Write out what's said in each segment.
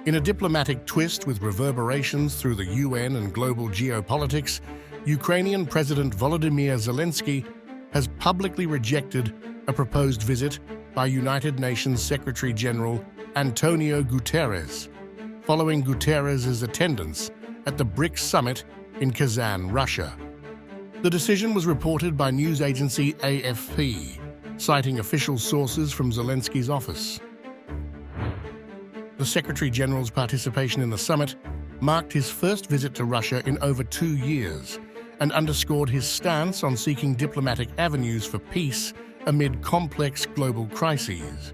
In a diplomatic twist with reverberations through the UN and global geopolitics, Ukrainian President Volodymyr Zelensky has publicly rejected a proposed visit by United Nations Secretary-General Antonio Guterres, following Guterres' attendance at the BRICS Summit in Kazan, Russia. The decision was reported by news agency AFP, citing official sources from Zelensky's office. The Secretary-General's participation in the summit marked his first visit to Russia in over 2 years and underscored his stance on seeking diplomatic avenues for peace amid complex global crises.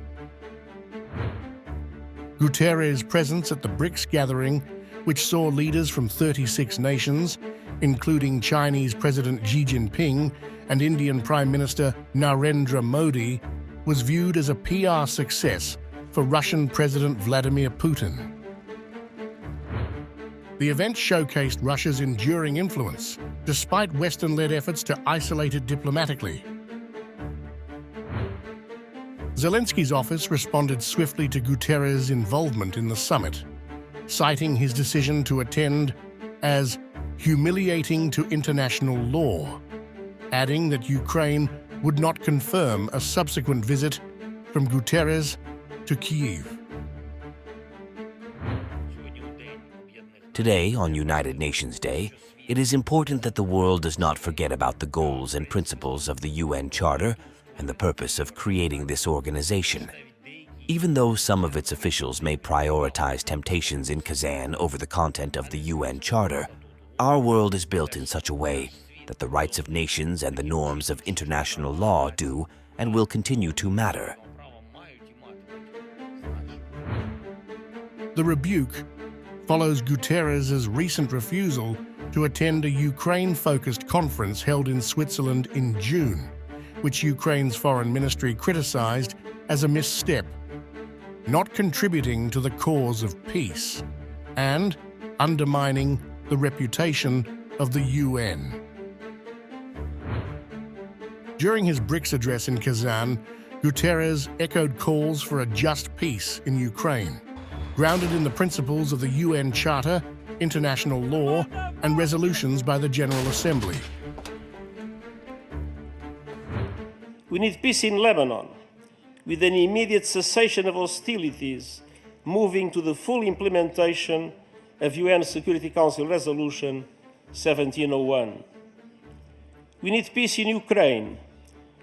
Guterres' presence at the BRICS gathering, which saw leaders from 36 nations, including Chinese President Xi Jinping and Indian Prime Minister Narendra Modi, was viewed as a PR success for Russian President Vladimir Putin. The event showcased Russia's enduring influence, despite Western-led efforts to isolate it diplomatically. Zelensky's office responded swiftly to Guterres' involvement in the summit, citing his decision to attend as humiliating to international law, adding that Ukraine would not confirm a subsequent visit from Guterres to Kyiv. Today, on United Nations Day, it is important that the world does not forget about the goals and principles of the UN Charter and the purpose of creating this organization. Even though some of its officials may prioritize temptations in Kazan over the content of the UN Charter, our world is built in such a way that the rights of nations and the norms of international law do and will continue to matter. The rebuke follows Guterres' recent refusal to attend a Ukraine-focused conference held in Switzerland in June, which Ukraine's foreign ministry criticized as a misstep, not contributing to the cause of peace, and undermining the reputation of the UN. During his BRICS address in Kazan, Guterres echoed calls for a just peace in Ukraine, grounded in the principles of the UN Charter, international law, and resolutions by the General Assembly. We need peace in Lebanon, with an immediate cessation of hostilities, moving to the full implementation of UN Security Council Resolution 1701. We need peace in Ukraine,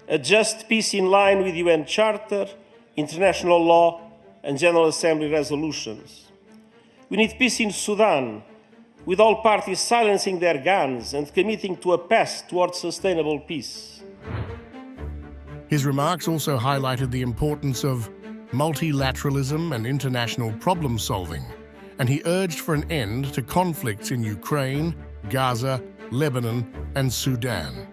a just peace in line with UN Charter, international law, and General Assembly resolutions. We need peace in Sudan, with all parties silencing their guns and committing to a path towards sustainable peace. His remarks also highlighted the importance of multilateralism and international problem-solving, and he urged for an end to conflicts in Ukraine, Gaza, Lebanon, and Sudan.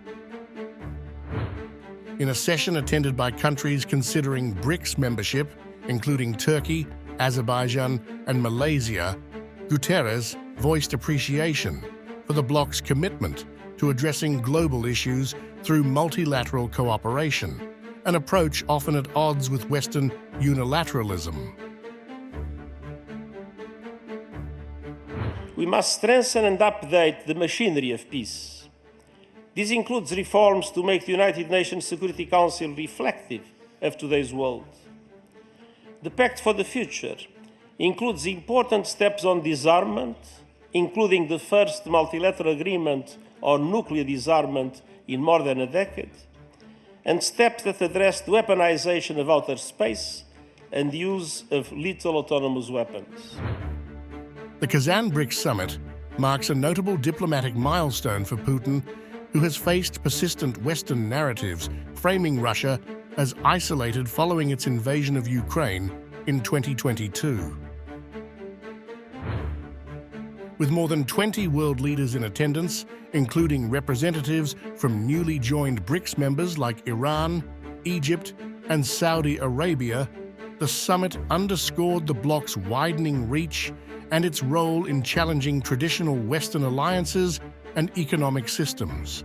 In a session attended by countries considering BRICS membership, including Turkey, Azerbaijan, and Malaysia, Guterres voiced appreciation for the bloc's commitment to addressing global issues through multilateral cooperation, an approach often at odds with Western unilateralism. We must strengthen and update the machinery of peace. This includes reforms to make the United Nations Security Council reflective of today's world. The Pact for the Future includes important steps on disarmament, including the first multilateral agreement on nuclear disarmament in more than a decade, and steps that address the weaponization of outer space and the use of lethal autonomous weapons. The Kazan BRICS Summit marks a notable diplomatic milestone for Putin, who has faced persistent Western narratives framing Russia as isolated following its invasion of Ukraine in 2022. With more than 20 world leaders in attendance, including representatives from newly joined BRICS members like Iran, Egypt, and Saudi Arabia, the summit underscored the bloc's widening reach and its role in challenging traditional Western alliances and economic systems.